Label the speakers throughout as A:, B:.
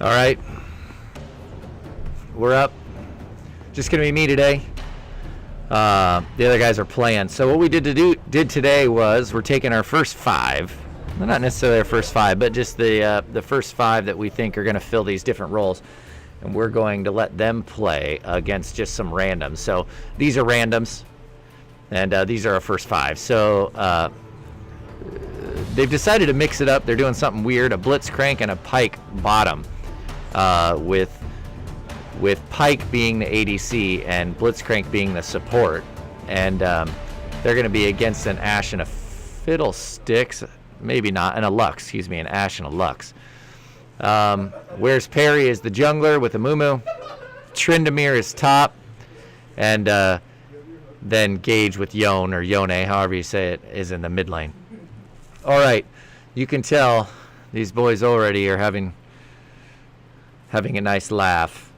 A: All right. We're up. Just going to be me today. The other guys are playing. So what we did today was we're taking our first 5. Well, not necessarily our first 5, but just the first 5 that we think are going to fill these different roles. And we're going to let them play against just some randoms. So these are randoms, and these are our first 5. So they've decided to mix it up. They're doing something weird, a Blitzcrank and a Pike bottom, with Pike being the ADC and Blitzcrank being the support. And they're going to be against an Ashe and a Fiddlesticks, maybe not, and a Lux, an Ashe and a Lux. Where's Perry is the jungler with a Mumu. Tryndamere is top. And then Gage with Yone, or Yone, however you say it, is in the mid lane. All right, you can tell these boys already are having a nice laugh.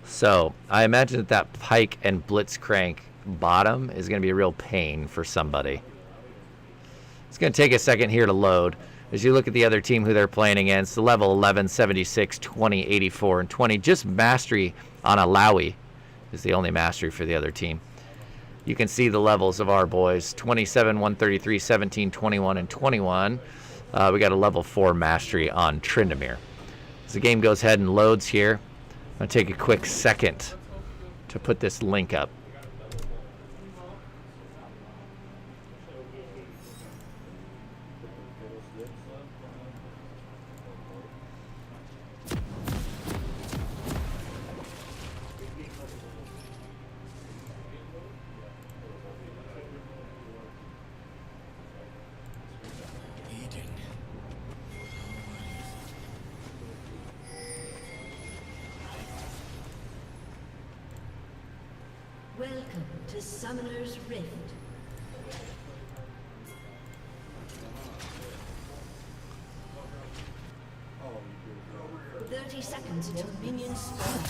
A: So I imagine that Pike and Blitzcrank bottom is going to be a real pain for somebody. It's going to take a second here to load. As you look at the other team who they're playing against, the level 11, 76, 20, 84, and 20. Just mastery on Alawi is the only mastery for the other team. You can see the levels of our boys, 27, 133, 17, 21, and 21. We got a level 4 mastery on Tryndamere. As the game goes ahead and loads here, I'm going to take a quick second to put this link up.
B: Welcome to Summoner's Rift. Oh. 30 seconds until minions spawn.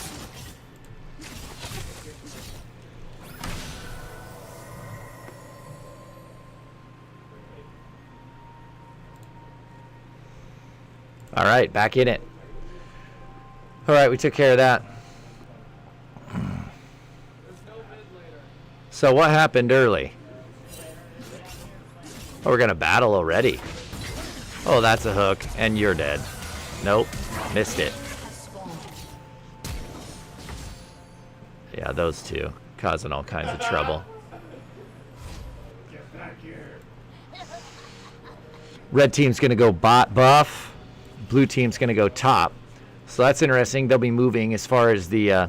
A: All right, back in it. All right, we took care of that. So what happened early? Oh, we're going to battle already. Oh, that's a hook, and you're dead. Nope, missed it. Yeah, those two causing all kinds of trouble. Red team's going to go bot buff. Blue team's going to go top. So that's interesting. They'll be moving as far as the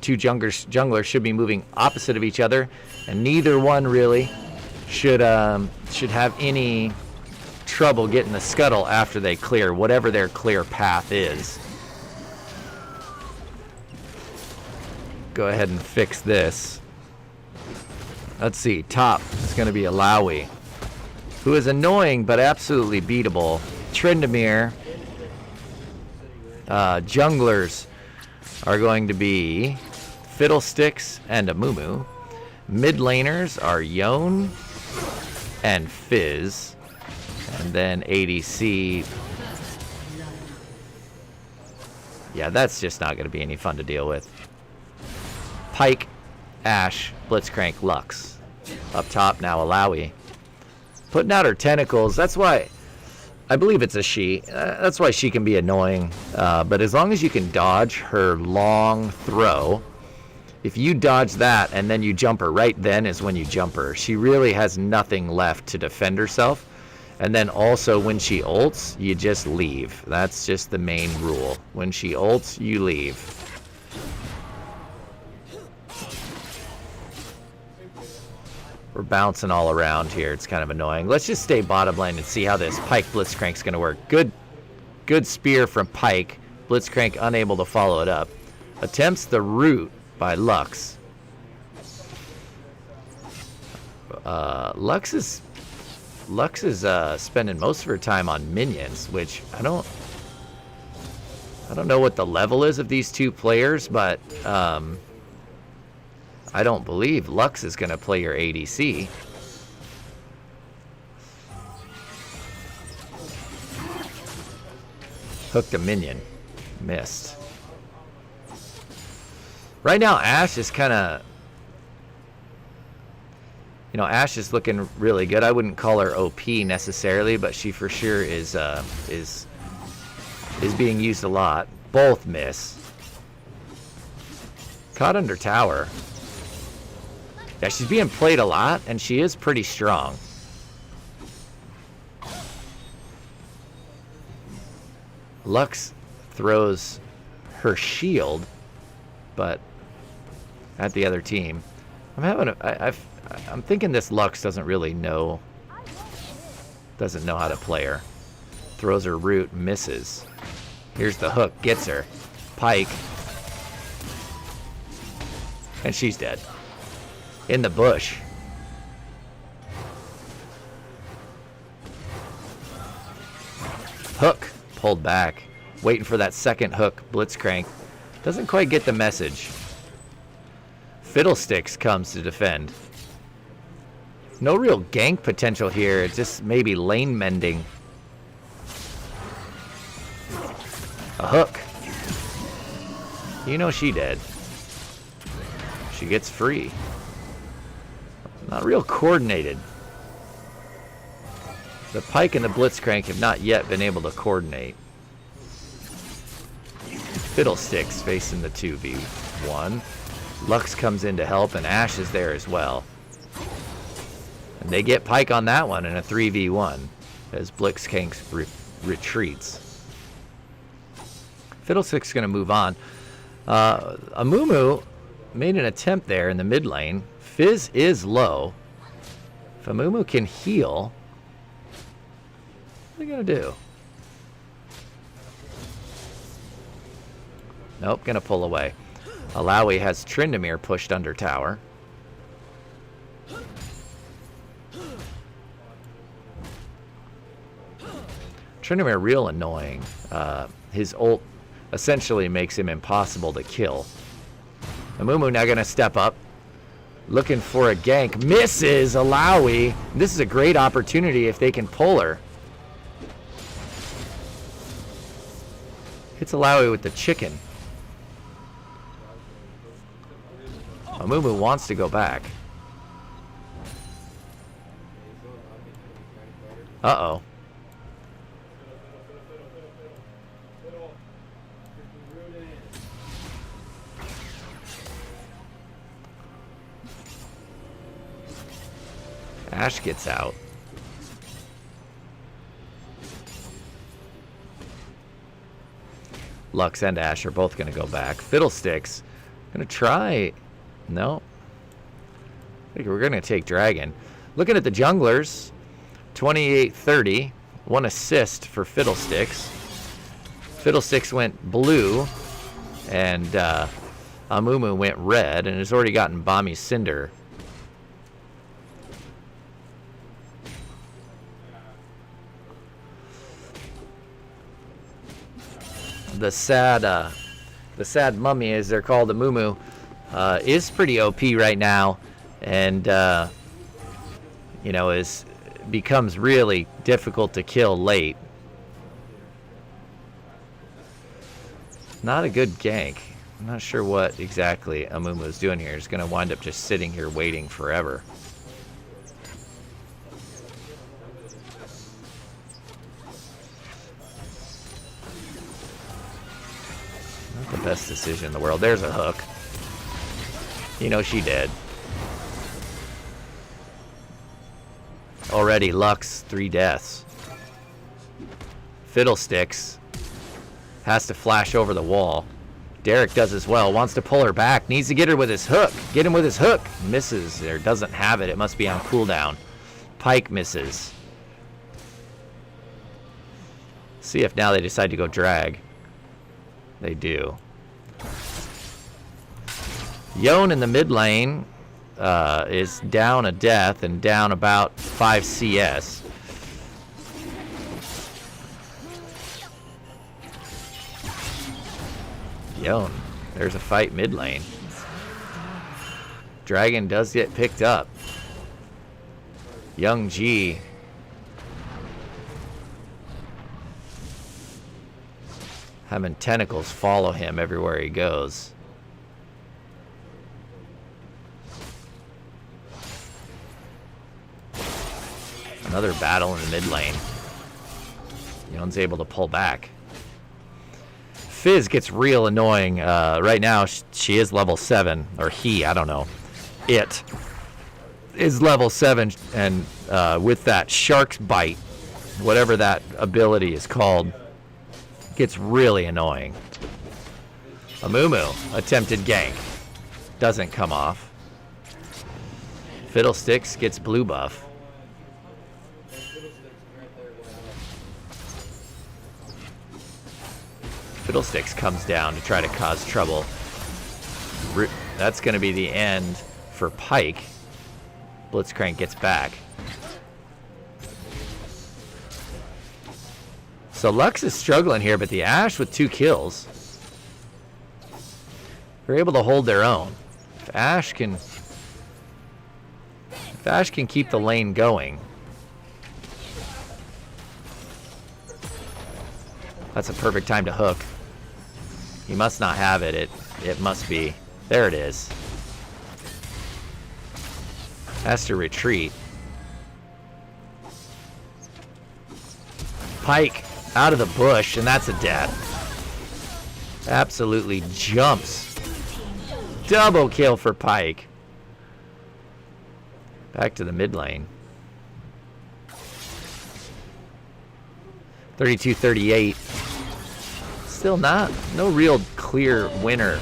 A: two junglers should be moving opposite of each other, and neither one really should have any trouble getting the scuttle after they clear whatever their clear path is. Go ahead and fix this. Let's see, top is going to be Alawi, who is annoying but absolutely beatable. Tryndamere, junglers are going to be Fiddlesticks and a Mumu. Mid laners are Yone and Fizz. And then ADC. Yeah, that's just not going to be any fun to deal with. Pike, Ashe, Blitzcrank, Lux. Up top now Alawi. Putting out her tentacles. That's why... I believe it's a she. That's why she can be annoying. But as long as you can dodge her long throw, if you dodge that and then you jump her, right then is when you jump her. She really has nothing left to defend herself. And then also when she ults, you just leave. That's just the main rule. When she ults, you leave. We're bouncing all around here. It's kind of annoying. Let's just stay bottom lane and see how this Pike Blitzcrank's going to work. Good spear from Pike. Blitzcrank unable to follow it up. Attempts the root by Lux. Lux is spending most of her time on minions, which I don't know what the level is of these two players, but I don't believe Lux is going to play your ADC. Hooked a minion. Missed. Right now, Ashe is kind of... You know, Ashe is looking really good. I wouldn't call her OP necessarily, but she for sure is being used a lot. Both miss. Caught under tower. Yeah, she's being played a lot, and she is pretty strong. Lux throws her shield, but at the other team. I'm thinking this Lux doesn't know how to play her. Throws her root, misses. Here's the hook, gets her. Pike. And she's dead. In the bush. Hook. Pulled back. Waiting for that second hook. Blitzcrank. Doesn't quite get the message. Fiddlesticks comes to defend. No real gank potential here. It's just maybe lane mending. A hook. You know she dead. She gets free. Not real coordinated. The Pike and the Blitzcrank have not yet been able to coordinate. Fiddlesticks facing the 2v1. Lux comes in to help, and Ashe is there as well. And they get Pike on that one in a 3v1 as Blitzcrank retreats. Fiddlesticks is going to move on. Amumu made an attempt there in the mid lane. Fizz is low. If Amumu can heal, what are they going to do? Nope, going to pull away. Alawi has Tryndamere pushed under tower. Tryndamere real annoying. His ult essentially makes him impossible to kill. Amumu now going to step up. Looking for a gank. Misses Alawi. This is a great opportunity if they can pull her. Hits Alawi with the chicken. Amumu wants to go back. Uh-oh. Ashe gets out. Lux and Ashe are both going to go back. Fiddlesticks going to try. No. I think we're going to take Dragon. Looking at the junglers, 28-30. 1 assist for Fiddlesticks. Fiddlesticks went blue, and Amumu went red, and has already gotten Bami's Cinder. The sad mummy, as they're called, Amumu, is pretty OP right now, and you know, becomes really difficult to kill late. Not a good gank. I'm not sure what exactly Amumu is doing here. He's going to wind up just sitting here waiting forever. Not the best decision in the world. There's a hook. You know she did. Already Lux, 3 deaths. Fiddlesticks has to flash over the wall. Derek does as well. Wants to pull her back. Needs to get her with his hook. Get him with his hook. Misses or doesn't have it. It must be on cooldown. Pike misses. See if now they decide to go drag. They do. Yone in the mid lane is down a death and down about 5 CS. Yone, there's a fight mid lane. Dragon does get picked up. Young G having tentacles follow him everywhere he goes. Another battle in the mid lane. Yon's able to pull back. Fizz gets real annoying. Right now, she is level 7. Or he, I don't know. It is level 7. And with that Shark's Bite, whatever that ability is called, gets really annoying. Amumu, attempted gank. Doesn't come off. Fiddlesticks gets blue buff. Fiddlesticks comes down to try to cause trouble. That's going to be the end for Pyke. Blitzcrank gets back. So Lux is struggling here, but the Ashe with 2 kills, they're able to hold their own. If Ashe can keep the lane going, that's a perfect time to hook. He must not have it. It must be. There it is. Has to retreat. Pyke out of the bush, and that's a death. Absolutely jumps. Double kill for Pyke. Back to the mid lane. 32-38. Still no real clear winner.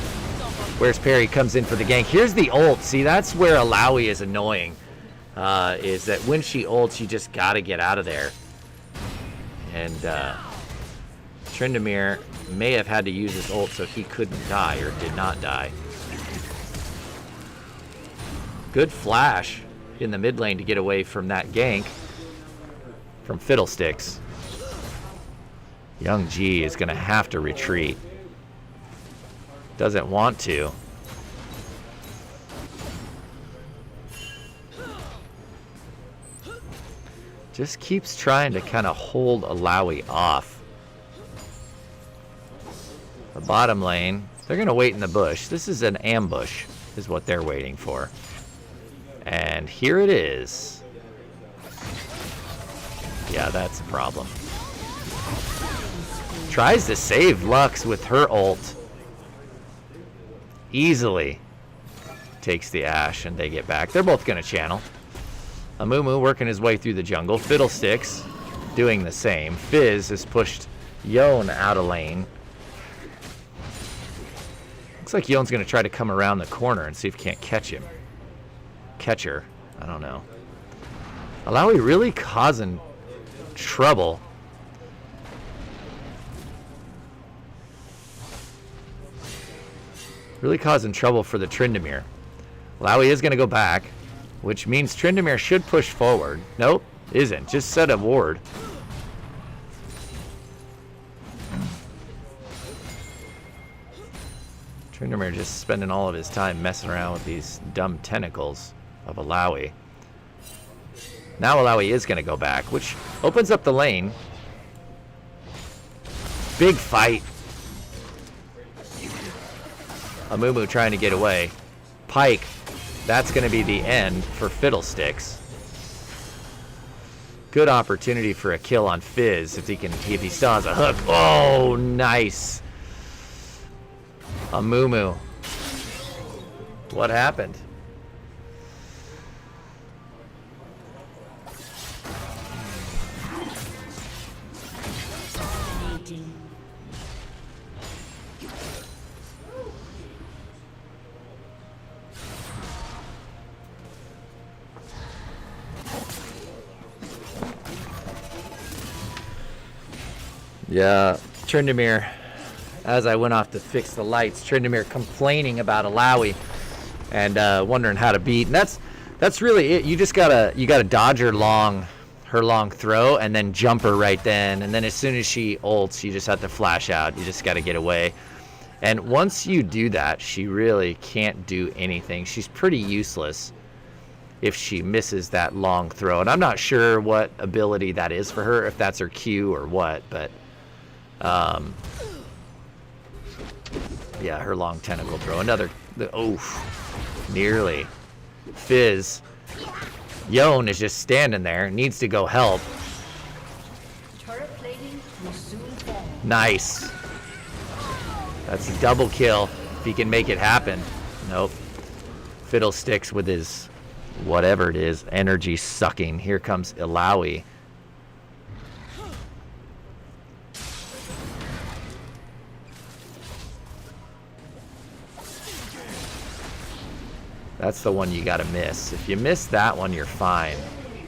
A: Where's Perry comes in for the gank. Here's the ult. See, that's where Alawi is annoying. Is that when she ults, you just got to get out of there. And Tryndamere may have had to use his ult so he couldn't die, or did not die. Good flash in the mid lane to get away from that gank from Fiddlesticks. Young G is going to have to retreat. Doesn't want to. Just keeps trying to kind of hold Alawi off. The bottom lane, they're going to wait in the bush. This is an ambush, is what they're waiting for. And here it is. Yeah, that's a problem. Tries to save Lux with her ult. Easily takes the Ashe, and they get back. They're both going to channel. Amumu working his way through the jungle. Fiddlesticks doing the same. Fizz has pushed Yon out of lane. Looks like Yon's going to try to come around the corner and see if he can't catch him. Catch her. I don't know. Alawi really causing trouble. Really causing trouble for the Tryndamere. Alawi is going to go back, which means Tryndamere should push forward. Nope, isn't. Just set a ward. Tryndamere just spending all of his time messing around with these dumb tentacles of Alawi. Now Alawi is going to go back, which opens up the lane. Big fight. Amumu trying to get away. Pyke, that's going to be the end for Fiddlesticks. Good opportunity for a kill on Fizz if he still has a hook. Oh, nice. Amumu. What happened? Yeah, Tryndamere, as I went off to fix the lights, Tryndamere complaining about Alawi and wondering how to beat. And that's really it. You just gotta dodge her long throw and then jump her right then. And then as soon as she ults, you just have to flash out. You just gotta get away. And once you do that, she really can't do anything. She's pretty useless if she misses that long throw. And I'm not sure what ability that is for her, if that's her Q or what, but Yeah, her long tentacle throw. Another. Nearly. Fizz. Yone is just standing there. Needs to go help.
B: Turret plating will soon fall.
A: Nice. That's a double kill if he can make it happen. Nope. Fiddlesticks with his whatever it is, energy sucking. Here comes Ilaoi. That's the one you gotta miss. If you miss that one, you're fine.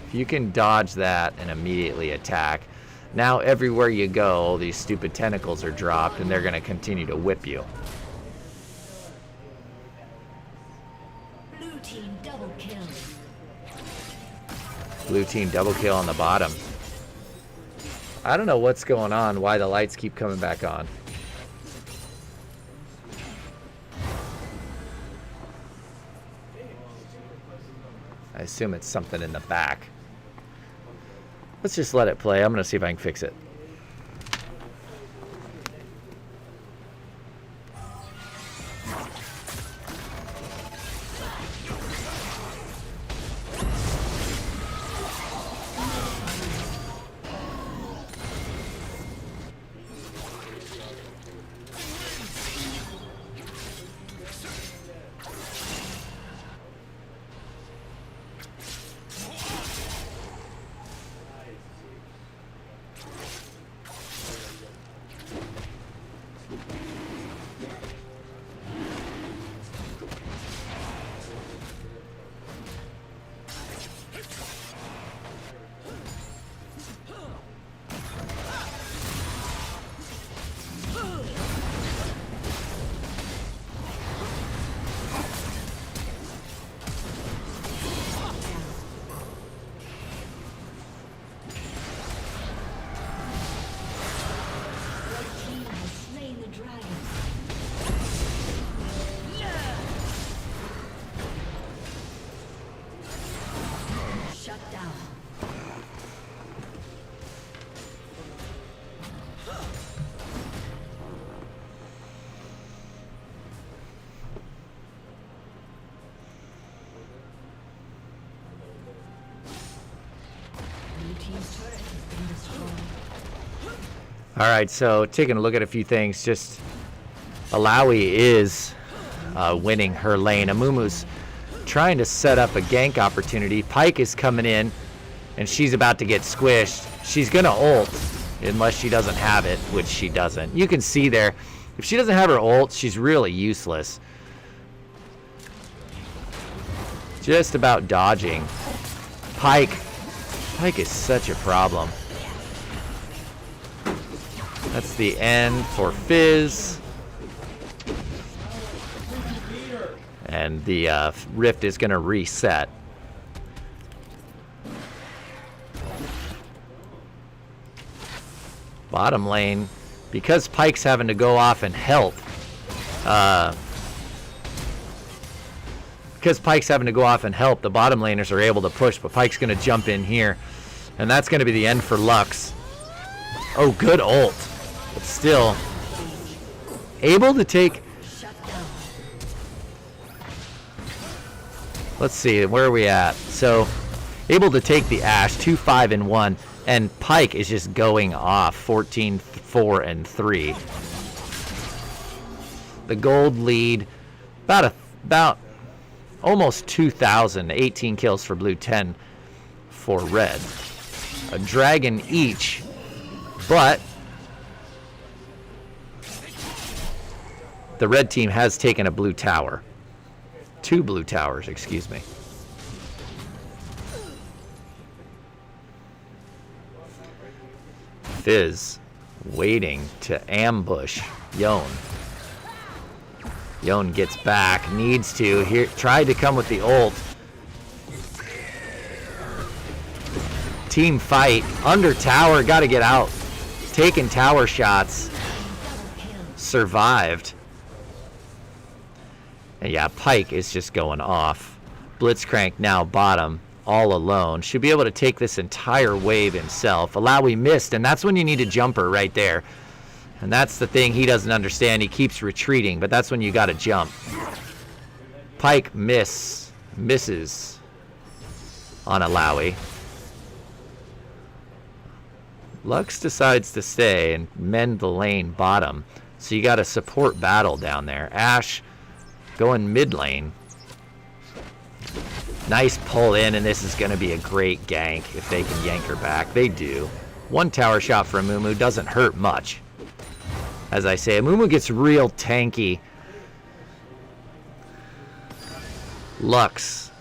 A: If you can dodge that and immediately attack, now everywhere you go, these stupid tentacles are dropped and they're gonna continue to whip you.
B: Blue team double kill.
A: Blue team double kill on the bottom. I don't know what's going on, why the lights keep coming back on. I assume it's something in the back. Let's just let it play. I'm going to see if I can fix it. All right, so taking a look at a few things, just Ilaoi is winning her lane. Amumu's trying to set up a gank opportunity. Pyke is coming in, and she's about to get squished. She's going to ult, unless she doesn't have it, which she doesn't. You can see there, if she doesn't have her ult, she's really useless. Just about dodging. Pyke is such a problem. That's the end for Fizz. And the rift is going to reset. Bottom lane, because Pyke's having to go off and help. Because Pyke's having to go off and help, the bottom laners are able to push, but Pyke's going to jump in here. And that's going to be the end for Lux. Oh, good ult. But still, able to take... Let's see, where are we at? So, able to take the Ashe, 2, 5, and 1. And Pyke is just going off, 14, 4, and 3. The gold lead, about almost 2,000, 18 kills for blue, 10 for red. A dragon each, but the red team has taken a blue tower. 2 blue towers, excuse me. Fizz waiting to ambush Yone. Yone gets back, needs to. Here, tried to come with the ult. Team fight, under tower, gotta get out. Taking tower shots. Survived. And yeah, Pyke is just going off. Blitzcrank now bottom, all alone. Should be able to take this entire wave himself. Ilaoi missed, and that's when you need a jumper right there. And that's the thing he doesn't understand. He keeps retreating, but that's when you got to jump. Pyke misses on Alawi. Lux decides to stay and mend the lane bottom. So you got a support battle down there. Ashe going mid lane. Nice pull in, and this is going to be a great gank if they can yank her back. They do. One tower shot for Amumu doesn't hurt much. As I say, Amumu gets real tanky. Lux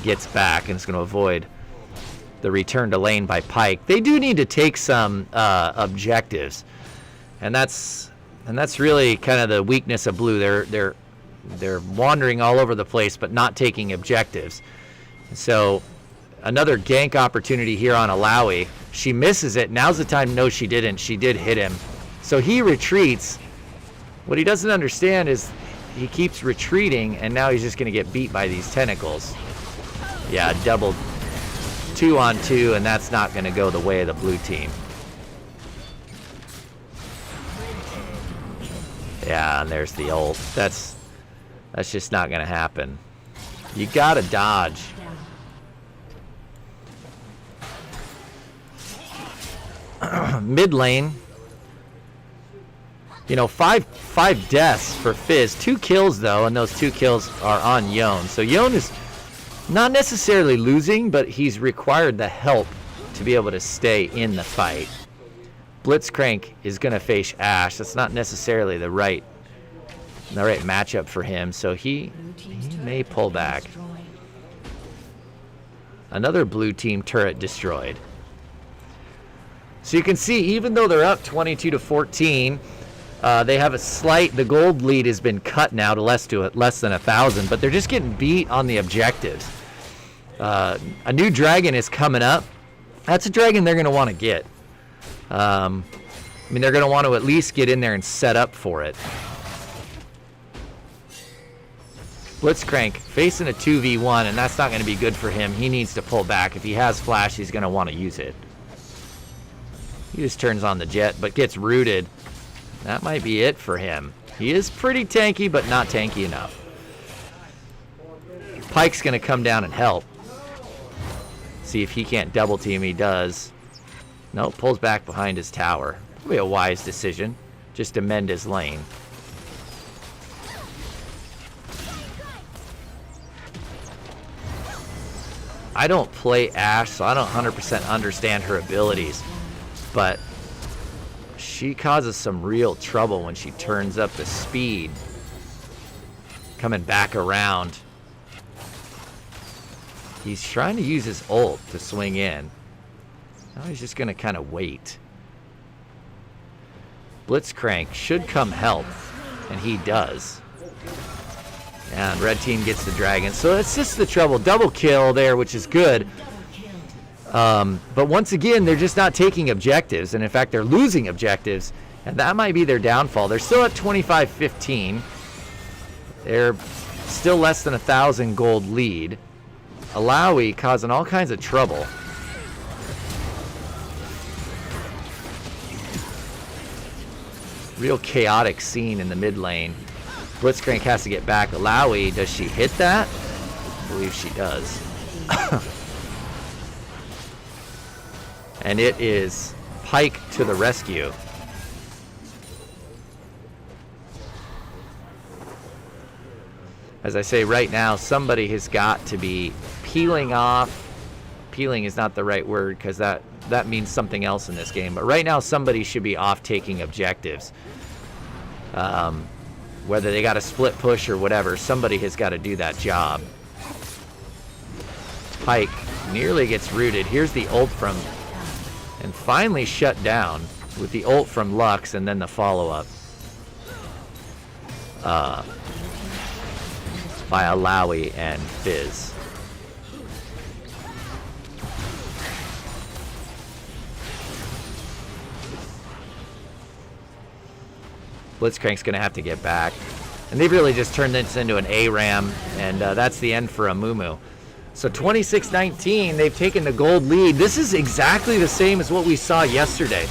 A: gets back and is going to avoid the return to lane by Pyke. They do need to take some objectives, and that's really kind of the weakness of blue. They're wandering all over the place, but not taking objectives. So another gank opportunity here on Alawi. She misses it. Now's the time. No, she didn't. She did hit him. So he retreats. What he doesn't understand is he keeps retreating, and now he's just going to get beat by these tentacles. Yeah, double 2-on-2, and that's not going to go the way of the blue team. Yeah, and there's the ult. That's just not going to happen. You got to dodge. Mid lane. You know, five deaths for Fizz. 2 kills, though, and those 2 kills are on Yone. So Yone is not necessarily losing, but he's required the help to be able to stay in the fight. Blitzcrank is going to face Ashe. That's not necessarily the right matchup for him, so he may pull back. Another blue team turret destroyed. So you can see, even though they're up 22-14, they have the gold lead has been cut now to less than 1,000, but they're just getting beat on the objectives. A new dragon is coming up. That's a dragon they're going to want to get. I mean, they're going to want to at least get in there and set up for it. Blitzcrank facing a 2v1, and that's not going to be good for him. He needs to pull back. If he has flash, he's going to want to use it. He just turns on the jet, but gets rooted. That might be it for him. He is pretty tanky, but not tanky enough. Pyke's going to come down and help. See if he can't double team. He does. Nope, pulls back behind his tower. Probably a wise decision, just to mend his lane. I don't play Ashe, so I don't 100% understand her abilities, but she causes some real trouble when she turns up the speed. Coming back around. He's trying to use his ult to swing in. Now he's just going to kind of wait. Blitzcrank should come help, and he does. And red team gets the dragon. So it's just the trouble. Double kill there, which is good. But once again, they're just not taking objectives. And in fact, they're losing objectives. And that might be their downfall. They're still at 25-15. They're still less than 1,000 gold lead. Alawi causing all kinds of trouble. Real chaotic scene in the mid lane. Blitzcrank has to get back. Alawi, does she hit that? I believe she does. And it is Pyke to the rescue. As I say right now, somebody has got to be peeling off. Peeling is not the right word because that means something else in this game. But right now, somebody should be off taking objectives. Whether they got a split push or whatever, somebody has got to do that job. Pyke nearly gets rooted. Here's the ult from, and finally shut down with the ult from Lux and then the follow-up by Alawi and Fizz. Blitzcrank's going to have to get back. And they've really just turned this into an ARAM, and that's the end for Amumu. So 26-19, they've taken the gold lead. This is exactly the same as what we saw yesterday.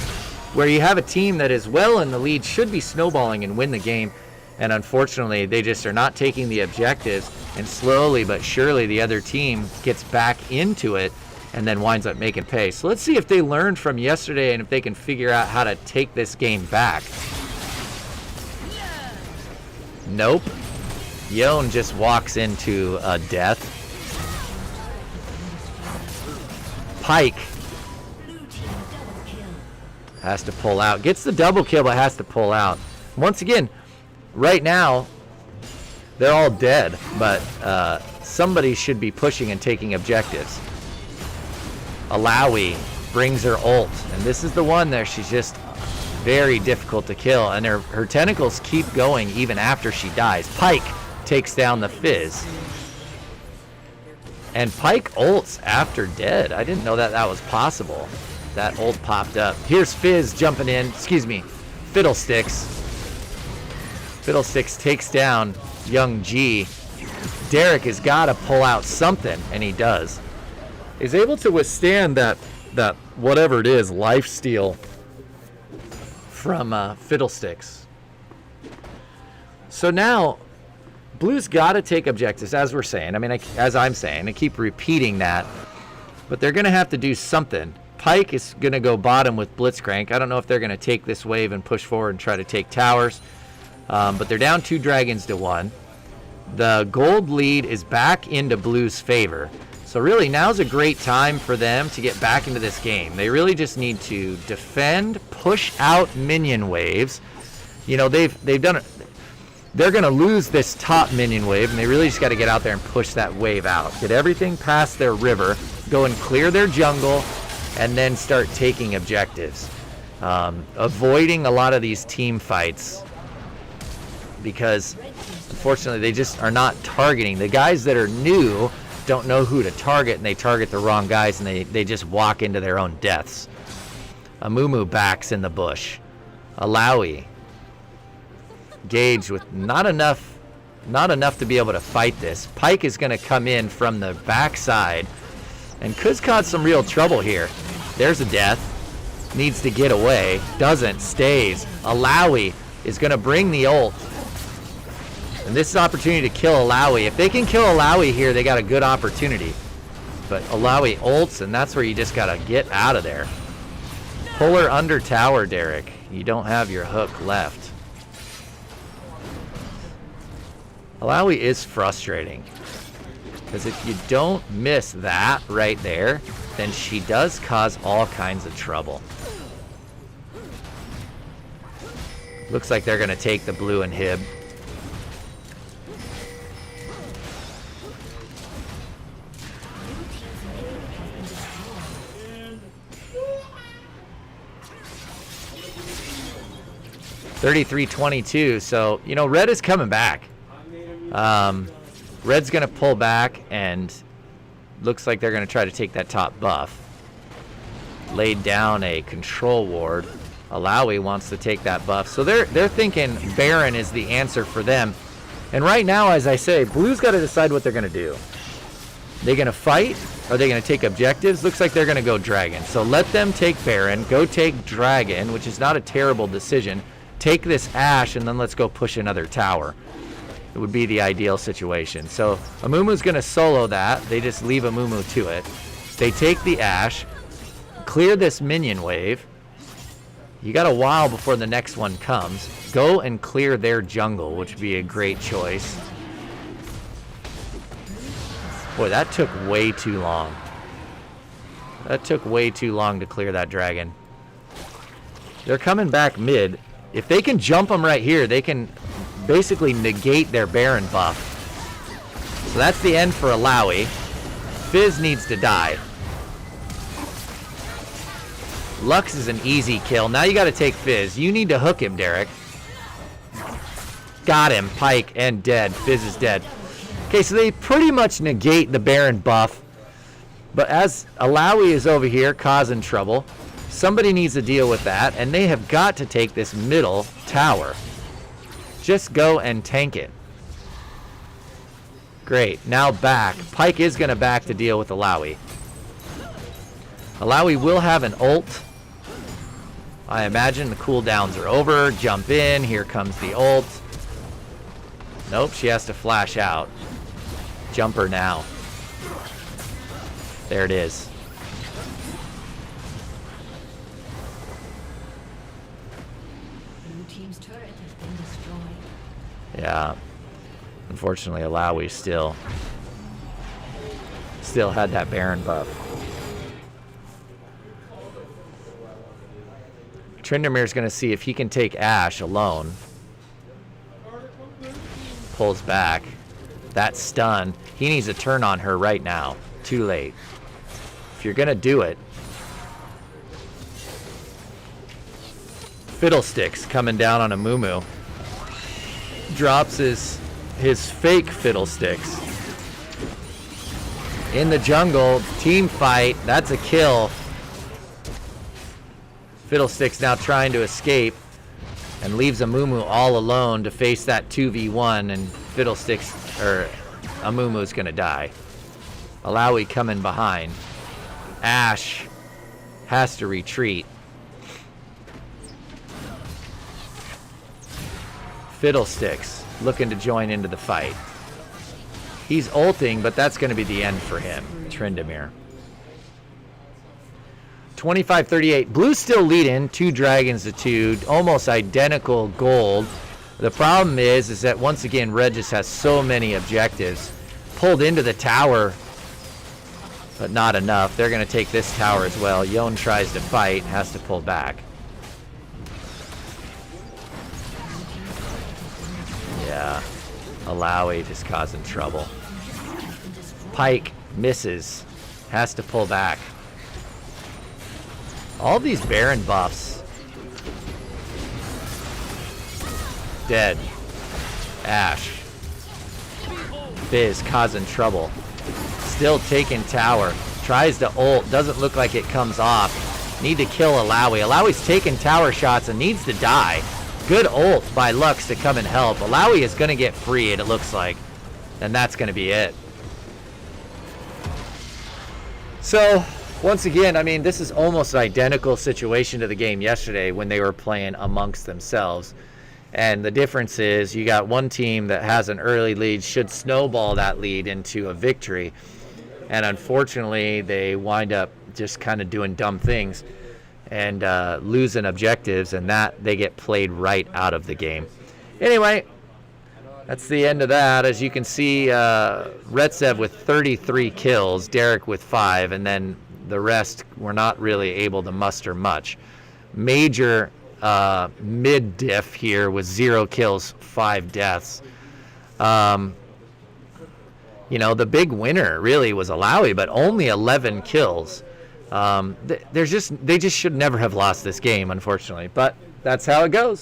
A: where you have a team that is well in the lead, should be snowballing and win the game. And unfortunately, they just are not taking the objectives, and slowly but surely the other team gets back into it and then winds up making pay. So let's see if they learned from yesterday and if they can figure out how to take this game back. Nope. Yone just walks into a death. Pike has to pull out. Gets the double kill, but has to pull out. Once again, right now, they're all dead, but somebody should be pushing and taking objectives. Alawi brings her ult, and this is the one there. She's just very difficult to kill, and her tentacles keep going even after she dies. Pike takes down the Fizz. And Pike ults after dead. I didn't know that that was possible. That ult popped up. Here's Fizz jumping in. Excuse me, Fiddlesticks. Fiddlesticks takes down young G. Derek has got to pull out something, and he does. He's able to withstand that whatever it is, lifesteal from Fiddlesticks. So now, Blue's got to take objectives, as we're saying. I mean, as I'm saying, I keep repeating that. But they're going to have to do something. Pike is going to go bottom with Blitzcrank. I don't know if they're going to take this wave and push forward and try to take towers. But they're down 2 dragons to 1. The gold lead is back into Blue's favor. So really, now's a great time for them to get back into this game. They really just need to defend, push out minion waves. You know, they've done it. They're going to lose this top minion wave, and they really just got to get out there and push that wave out. Get everything past their river, go and clear their jungle, and then start taking objectives. Avoiding a lot of these team fights, because unfortunately they just are not targeting. The guys that are new don't know who to target, and they target the wrong guys, and they just walk into their own deaths. Amumu backs in the bush. Alawi Gage with not enough to be able to fight this. Pike is going to come in from the backside, and Kuz caught some real trouble here. There's a death. Needs to get away. Doesn't. Stays. Alawi is going to bring the ult. And this is an opportunity to kill Alawi. If they can kill Alawi here, they got a good opportunity. But Alawi ults, and that's where you just got to get out of there. Pull her under tower, Derek. You don't have your hook left. Alawi is frustrating, because if you don't miss that right there, then she does cause all kinds of trouble. Looks like they're going to take the blue inhib. $33-22, so, you know, red is coming back. Red's going to pull back, and looks like they're going to try to take that top buff. Laid down a control ward. Alawi wants to take that buff. So they're thinking Baron is the answer for them. And right now, as I say, Blue's got to decide what they're going to do. They going to fight? Are they going to take objectives? Looks like they're going to go Dragon. So let them take Baron. Go take Dragon, which is not a terrible decision. Take this Ashe, and then let's go push another tower. It would be the ideal situation. So Amumu's going to solo that. They just leave Amumu to it. They take the Ashe, clear this minion wave. You got a while before the next one comes. Go and clear their jungle, which would be a great choice. Boy, that took way too long. That took way too long to clear that dragon. They're coming back mid. If they can jump them right here, they can basically negate their Baron buff. So that's the end for Alawi. Fizz needs to die. Lux is an easy kill. Now you got to take Fizz. You need to hook him, Derek. Got him. Pike and dead. Fizz is dead. Okay, so they pretty much negate the Baron buff. But as Alawi is over here causing trouble, somebody needs to deal with that, and they have got to take this middle tower. Just go and tank it. Great. Now back. Pike is going to back to deal with Alawi. Alawi will have an ult. I imagine the cooldowns are over. Jump in. Here comes the ult. Nope, she has to flash out. Jumper now. There it is.
B: Blue team's turret has been destroyed.
A: Yeah. Unfortunately, Alawi still had that Baron buff. Tryndamere is going to see if he can take Ashe alone. Pulls back. That stun. He needs to turn on her right now. Too late. If you're going to do it. Fiddlesticks coming down on a Mumu. Drops his fake Fiddlesticks. In the jungle. Team fight. That's a kill. Fiddlesticks now trying to escape and leaves Amumu all alone to face that 2v1, and Fiddlesticks, or Amumu's gonna die. Alawi coming behind. Ashe has to retreat. Fiddlesticks looking to join into the fight. He's ulting, but that's gonna be the end for him, Tryndamere. 25-38. Blue's still leading, 2 dragons to 2, almost identical gold. The problem is that once again, Red just has so many objectives. Pulled into the tower, but not enough. They're going to take this tower as well. Yone tries to fight, has to pull back. Yeah, Alawi just causing trouble. Pyke misses, has to pull back. All these Baron buffs. Dead. Ashe. Fizz causing trouble. Still taking tower. Tries to ult. Doesn't look like it comes off. Need to kill Alawi. Alawi's taking tower shots and needs to die. Good ult by Lux to come and help. Alawi is going to get freed, it looks like. And that's going to be it. So, once again, I mean, this is almost an identical situation to the game yesterday when they were playing amongst themselves. And the difference is you got one team that has an early lead, should snowball that lead into a victory. And unfortunately, they wind up just kind of doing dumb things and losing objectives, and that they get played right out of the game. Anyway, that's the end of that. As you can see, Retsev with 33 kills, Derek with 5, and then the rest were not really able to muster much. Major mid diff here with 0 kills, 5 deaths. You know, the big winner really was Alawi, but only 11 kills. They just should never have lost this game, unfortunately. But that's how it goes.